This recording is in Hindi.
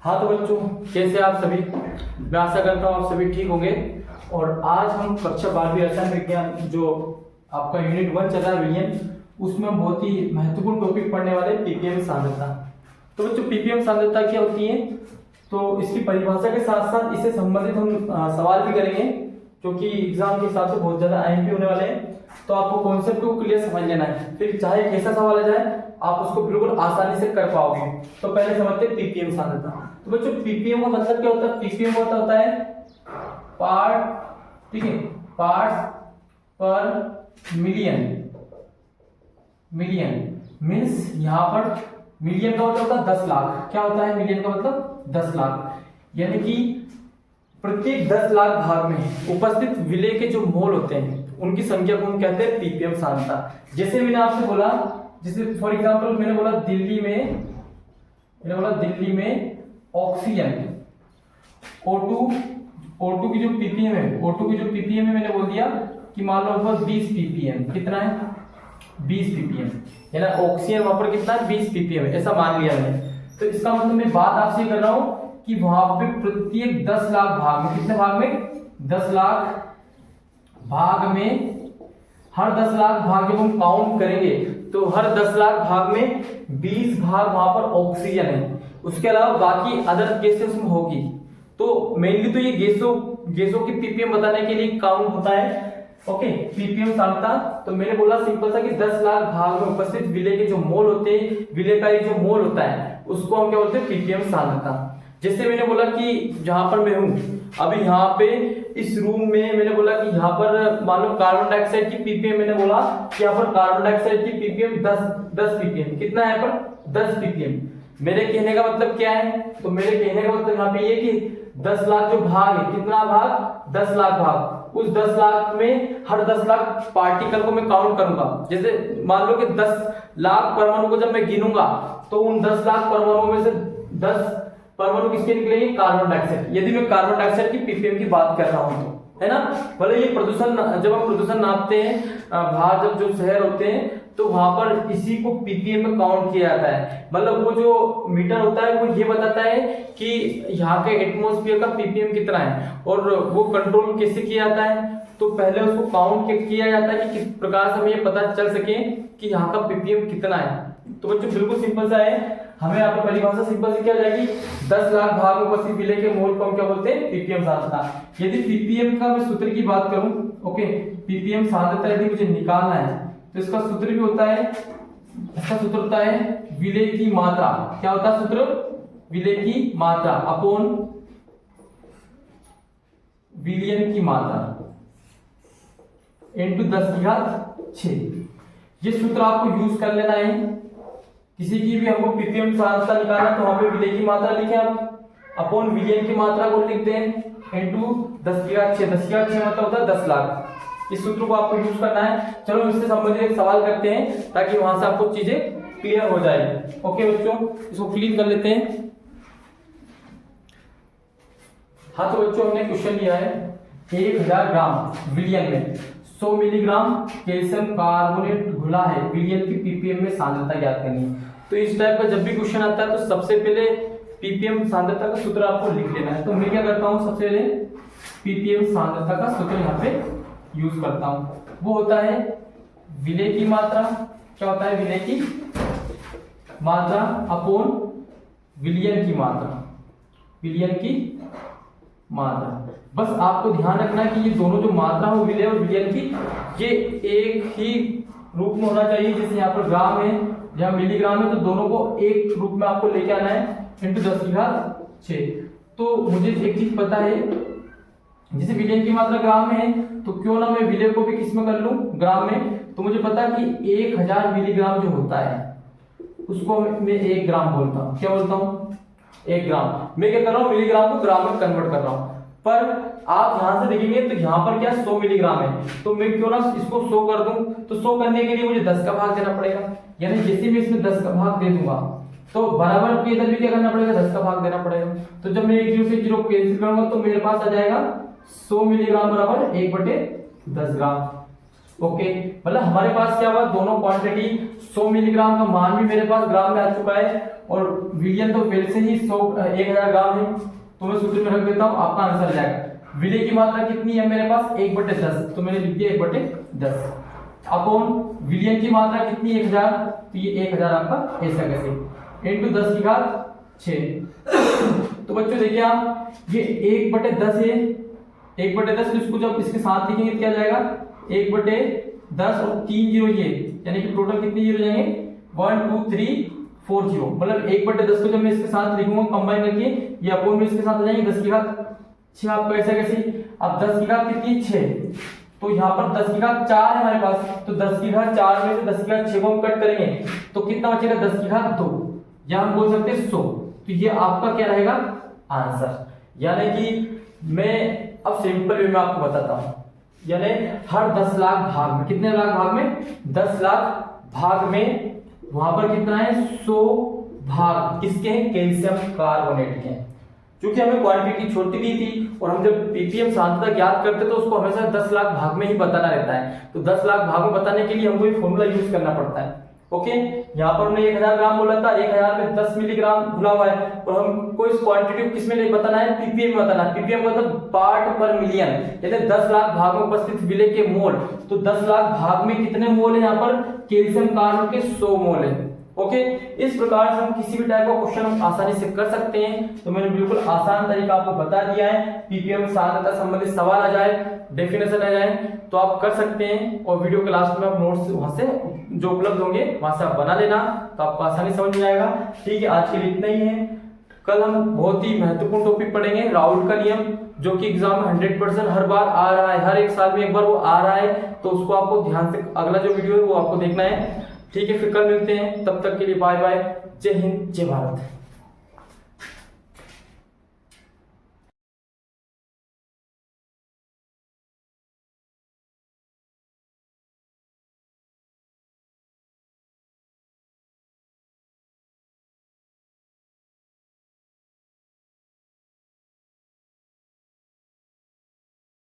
हाँ तो बच्चों, कैसे आप सभी? मैं आशा करता हूँ आप सभी ठीक होंगे। और आज हम कक्षा 12वीं रसायन विज्ञान जो आपका यूनिट 1 चल रहा है विलियन, उसमें हम बहुत ही महत्वपूर्ण टॉपिक पढ़ने वाले पीपीएम सांद्रता। तो बच्चों, पीपीएम सांद्रता क्या होती है, तो इसकी परिभाषा के साथ साथ इससे संबंधित हम सवाल भी करेंगे, क्योंकि एग्जाम के हिसाब से बहुत ज्यादा आईएमपी होने वाले हैं। तो आपको कॉन्सेप्ट को क्लियर समझ लेना है, फिर चाहे कैसा सवाल आ जाए आप उसको बिल्कुल आसानी से कर पाओगे। तो पहले समझते हैं पीपीएम सांद्रता। तो बच्चों, पीपीएम का मतलब क्या होता है? पीपीएम होता है पार्ट, ठीक है, पार्ट्स पर मिलियन। मिलियन मीन्स यहाँ पर मिलियन का मतलब होता है 10 लाख। क्या होता है मिलियन का मतलब? 10 लाख। यानी कि प्रत्येक 10 लाख भाग में उपस्थित विलेय के जो मोल होते हैं उनकी संख्या को हम कहते हैं पीपीएम सांद्रता। जैसे मैंने आपसे बोला, जैसे फॉर एग्जांपल मैंने बोला दिल्ली में ऑक्सीजन O2 की जो पीपीएम है, मैंने बोल दिया कि मान लो 20 पीपीएम। कितना है? 20 पीपीएम। यानी ऑक्सीजन वहां पर कितना है? 20 पीपीएम, ऐसा मान लिया मैंने। तो इसका मतलब मैं बात आपसे कर रहा हूं कि वहां पे प्रत्येक 10 लाख भाग में, कितने भाग में? 10 लाख भाग में, हर 10 लाख भाग जब हम काउंट करेंगे तो हर 10 लाख भाग में 20 भाग वहां पर ऑक्सीजन है। उसके अलावा बाकी अदर गैसेस में होगी। तो मेनली तो ये गैसों की पीपीएम बताने के लिए काउंट होता है। ओके, पीपीएम सांद्रता। तो मैंने बोला सिंपल सा कि 10 लाख भाग में उपस्थित विलेय के जो मोल होते हैं, विलेय का जो मोल होता है उसको हम क्या बोलते हैं? पीपीएम सांद्रता। जैसे मैंने बोला कि जहां पर मैं हूं अभी, यहाँ पे इस रूम में, मैंने बोला कि यहाँ पर मान लो कार्बन डाइऑक्साइड की पीपीएम, मैंने बोला कि यहाँ पर कार्बन डाइऑक्साइड की पीपीएम 10 पीपीएम। कितना है यहाँ पर? 10 पीपीएम। मेरे कहने का मतलब क्या है? तो मेरे कहने का मतलब यहाँ पे ये कि 10 लाख जो भाग है, कितना भाग? 10 लाख भाग। उस 10 लाख में हर 10 लाख पार्टिकल को मैं काउंट करूंगा। जैसे मान लो कि 10 लाख परमाणु को जब मैं गिनूंगा तो उन 10 लाख परमाणुओं में से 10 परमाणु किसके निकलेंगे? Carbon dioxide. यदि मैं कार्बन डाइऑक्साइड की पीपीएम की बात कर रहा हूं तो, है ना। भले ये प्रदूषण, जब हम प्रदूषण नापते हैं बाहर, जब जो शहर होते हैं तो वहां पर इसी को पीपीएम में काउंट किया जाता है। मतलब वो जो मीटर होता है वो ये बताता है कि यहाँ के एटमॉस्फेयर का पीपीएम कितना है, और वो कंट्रोल कैसे किया जाता है। तो पहले उसको काउंट किया जाता है कि किस प्रकार से हमें ये पता चल सके कि यहाँ का पीपीएम कितना है। तो बच्चों बिल्कुल सिंपल सा है, हमें यहाँ पर परिभाषा सिंपल से क्या हो जाएगी? 10 लाख भाग में उपस्थित विलेय के मोल को हम क्या बोलते हैं? पीपीएम सांद्रता। यदि पीपीएम का मैं सूत्र की बात करूं, ओके, पीपीएम सांद्रता यदि मुझे निकालना है तो इसका सूत्र भी होता है, इसका सूत्र होता है विलेय की मात्रा। क्या होता है सूत्र? विलेय की मात्रा अपॉन विलियन की मात्रा इनटू 10⁶। ये सूत्र आपको यूज कर लेना है। किसी की भी हमको पीपीएम सांद्रता निकालना तो वहां पे विलेय की मात्रा लिखें आप, अपॉन विलियन की मात्रा को लिखते हैं इनटू 10⁶। 10⁶ मतलब होता है 10 लाख। इस सूत्र को आपको यूज करना है। चलो इससे संबंधित एक सवाल करते हैं ताकि वहां से आपको चीजें क्लियर हो जाए। ओके बच्चों, इसको क्लीन कर लेते हैं। हाँ तो बच्चों, हमने क्वेश्चन लिया है 1000 ग्राम विलियन में 100 मिलीग्राम कैल्शियम कार्बोनेट घुला है, विलियन की पीपीएम में सांद्रता ज्ञात करनी है। तो इस टाइप का जब भी क्वेश्चन आता है तो सबसे पहले पीपीएम सांद्रता का सूत्र आपको लिख लेना है। तो मैं क्या करता हूँ, सबसे पहले पीपीएम सांद्रता का सूत्र यहाँ पे यूज करता हूँ। वो होता है विलेय की मात्रा। क्या होता है? विलेय की मात्रा अपॉन विलियन की मात्रा। विलियन की मात्रा। बस आपको ध्यान रखना है कि ये दोनों जो मात्रा हो, विलेय और विलियन की, ये एक ही रूप में होना चाहिए। जैसे यहाँ पर ग्राम है, यहाँ मिलीग्राम है, तो दोनों को एक रूप में आपको लेके आना है इनटू 10⁶। तो मुझे एक चीज पता है, जैसे विलियन की मात्रा ग्राम में है तो क्यों ना मैं विलेय को भी किस में कर लूं? ग्राम में। तो मुझे पता है कि 1000 मिलीग्राम जो होता है उसको मैं 1 ग्राम बोलता हूँ। क्या बोलता हूँ? 1 ग्राम। मैं क्या कर रहा हूँ? मिलीग्राम को ग्राम में कन्वर्ट कर रहा हूँ। पर आप यहां से देखेंगे तो यहाँ पर क्या 100 मिलीग्राम है, तो मैं क्यों ना इसको 100 कर दूं। तो 100 करने के लिए मुझे 10 का भाग देना पड़ेगा। यानी जैसे मैं इसमें 10 का भाग दे दूंगा तो बराबर के इधर भी क्या करना पड़ेगा? 10 का भाग देना पड़ेगा। तो जब मैं 1 0 से 0 कैंसिल करूंगा तो मेरे पास आ जाएगा 100 मिलीग्राम बराबर 1/10 ग्राम। ओके, मतलब हमारे पास क्या हुआ, दोनों क्वांटिटी 100 मिलीग्राम का मान भी मेरे पास ग्राम में आ चुका है और विलयन तो पहले से ही 1000 ग्राम है, तो मैं सूत्र में रख देता हूं, आपका आंसर आ जाएगा। विलय की मात्रा कितनी है मेरे पास 1/10, तो मैंने लिख दिया 1/10 अपॉन विलयन की मात्रा कितनी 1000, तो ये 1000 आपका ऐसा कैसे इनटू 10 की घात 6। तो बच्चों देखिए आप ये 1/10 है, 1/10 तो इसको जब इसके साथ लिखेंगे तो क्या जाएगा 1/10 और 3 जीरो ये, यानी कि टोटल कितने जीरो जाएंगे 1 2 3 4 जीरो, मतलब 1/10 को जब मैं इसके साथ लिखूंगा कंबाइन करके ये अपॉन में इसके साथ आ जाएंगे 10 की घात 6 आपका ऐसा कैसे। अब 10 की घात कितनी 6, तो यहाँ पर 10 की घात 4 है हमारे पास, तो 10 की घात 4 में से 10 की घात 6 को हम कट करेंगे तो कितना बचेगा 10 की घात 2, या हम बोल सकते हैं 100। तो ये आपका क्या रहेगा आंसर। यानी कि मैं अब सिंपल वे में आपको बताता हूं, यानी हर 10 लाख भाग में, कितने लाख भाग में 10 लाख भाग में वहां पर कितना है 100 भाग किसके हैं कैल्शियम कार्बोनेट के हैं। क्योंकि हमें क्वांटिटी छोटी दी थी और हम जब पीपीएम सांद्रता ज्ञात करते तो उसको हमेशा 10 लाख भाग में ही बताना रहता है, तो 10 लाख भाग में बताने के लिए हमको ये फॉर्मूला यूज करना पड़ता है। ओके, यहाँ पर हमने 1000 ग्राम बोला था, 1000 में 10 मिलीग्राम भुला हुआ है और हमको इस क्वांटिटी को किसमें नहीं बताना है पीपीएम में बताना है। पीपीएम मतलब पार्ट पर मिलियन, यानी 10 लाख भाग में उपस्थित विलय के मोल, तो 10 लाख भाग में कितने मोल है यहाँ पर कैल्शियम कार्बोनेट के 100 मोल है। ओके, इस प्रकार से हम किसी भी टाइप का क्वेश्चन हम आसानी से कर सकते हैं। तो मैंने बिल्कुल आसान तरीका आपको बता दिया है, पीपीएम सांद्रता संबंधित सवाल आ जाए, डेफिनेशन आ जाए तो आप कर सकते हैं और वीडियो के लास्ट में आप नोट्स वहां से जो उपलब्ध होंगे वहां से आप बना लेना, तो आपको आसानी समझ में आएगा। ठीक है, आज के लिए इतना ही है। कल हम बहुत ही महत्वपूर्ण टॉपिक पढ़ेंगे राउल्ट का नियम, जो कि एग्जाम में 100% हर बार आ रहा है, हर एक साल में एक बार वो आ रहा है, तो उसको आपको ध्यान से अगला जो वीडियो है वो आपको देखना है। ठीक है, फिर कल मिलते हैं, तब तक के लिए बाय बाय, जय हिंद जय भारत।